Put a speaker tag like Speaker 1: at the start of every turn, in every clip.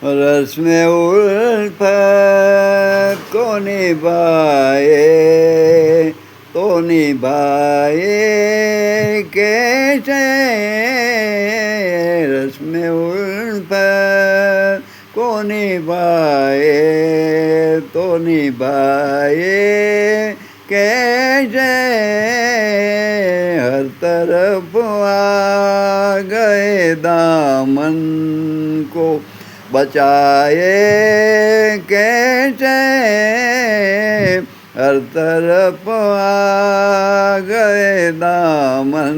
Speaker 1: रस्में उल्फत को निभाए तो निभाए कैसे। रस्में उल्फत को निभाए तो निभाए कैसे। हर तरफ आ गए दामन को बचाए कैसे। हर तरफ आ गए दामन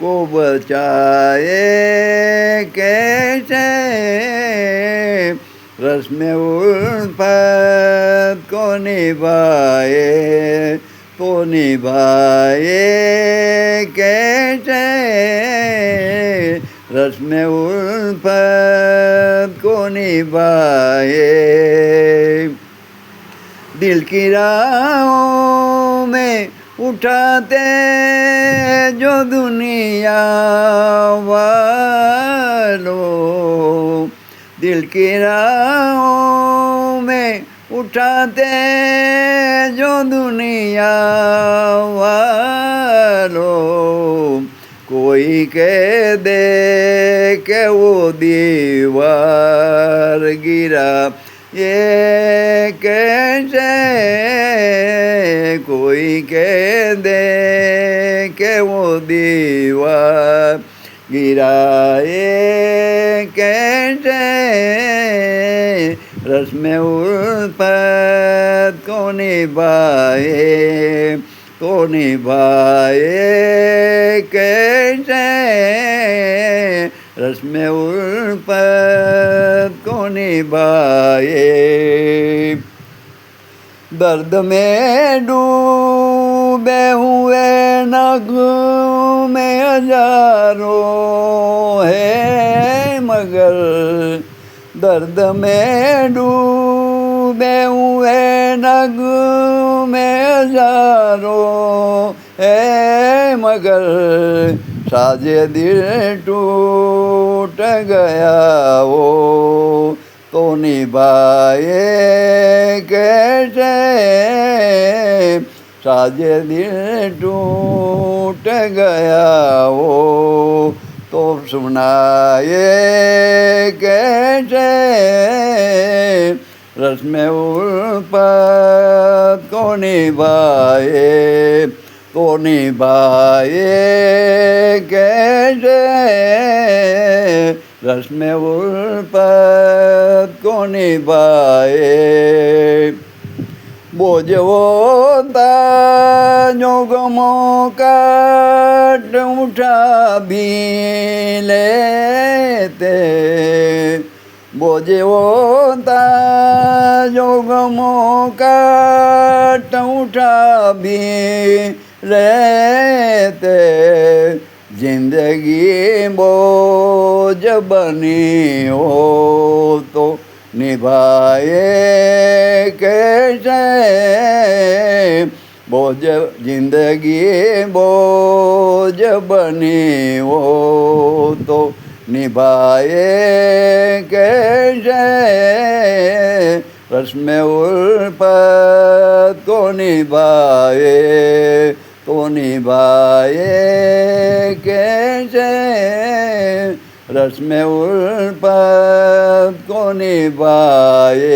Speaker 1: को बचाए कैसे। रस्में उल्फत को निभाए तो निभाए कैसे। रस्में उल्फत को निभाए। दिल की राहों में उठाते जो दुनिया वालों। दिल की राहों में उठाते जो दुनिया वालों। कोई कह दे कि वो दीवार गिरा ये कैसे। कोई कह दे कि वो दीवार गिरा ये कैसे। रस्में उल्फत को निभाए तो निभाए कैसे। रस्में उल्फत को निभाए। दर्द में डूबे हुए नगमे हजारों है मगर। दर्द में डूबे हुए नगमे हजारों है मगर। साजे दिल टूट गया वो तो निभाए कैसे। साजे दिल टूट गया वो तो सुनाए कैसे। रस्में उल्फत को निभाए तो निभाए कैसे। रस्में उल्फत को निभाए। बोझ होता जो गमों का उठा भी लेते। बोझ होता जो गमों का उठा भी लेते। जिंदगी बोझ बनी हो तो निभाए कैसे। बोझ जिंदगी बोझ बनी हो तो निभाए कैसे। रस्में उल्फत को निभाए तो निभाए कैसे। रस्में उल्फत को निभाए।